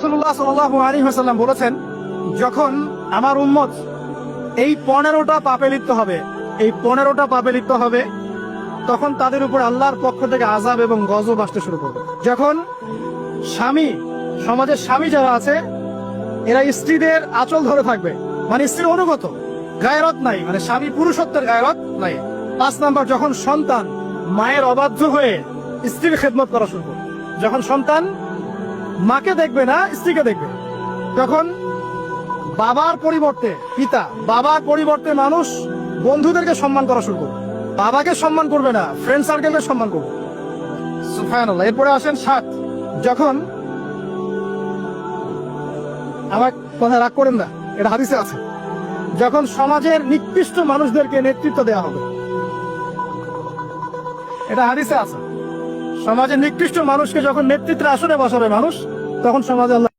রাসূলুল্লাহ সাল্লাল্লাহু আলাইহি ওয়াসাল্লাম বলেছেন, যখন আমার উম্মত এই 15টা পাপে লিপ্ত হবে, এই 15টা পাপে লিপ্ত হবে, তখন তাদের উপর আল্লাহর পক্ষ থেকে আযাব এবং গজব আসতে শুরু করবে। যখন স্বামী, সমাজের স্বামী যারা আছে, এরা স্ত্রীদের আঁচল ধরে থাকবে, মানে স্ত্রীর অনুগত, গায়রত নাই, মানে স্বামী পুরুষত্বের গায়রত নাই। 5 নাম্বার, যখন সন্তান মায়ের অবাধ্য হয়ে স্ত্রীর খেদমত করা শুরু করবে, যখন সন্তান মাকে দেখবে না, স্ত্রীকে দেখবে, তখন বাবার পরিবর্তে পিতা, বাবার পরিবর্তে মানুষ বন্ধুদেরকে সম্মান করা শুরু করবে, বাবাকে সম্মান করবে না, ফ্রেন্ড সার্কেলকে সম্মান করবে। সুবহানাল্লাহ। এরপরে আসেন 7, যখন, আমার কথা রাগ করেন না, এটা হাদিসে আছে, যখন সমাজের নিকৃষ্ট মানুষদেরকে নেতৃত্ব দেওয়া হবে, এটা হাদিসে আছে, সমাজের নিকৃষ্ট মানুষকে যখন নেতৃত্বের আসনে বসাবে মানুষ, তখন সমাজে আল্লাহ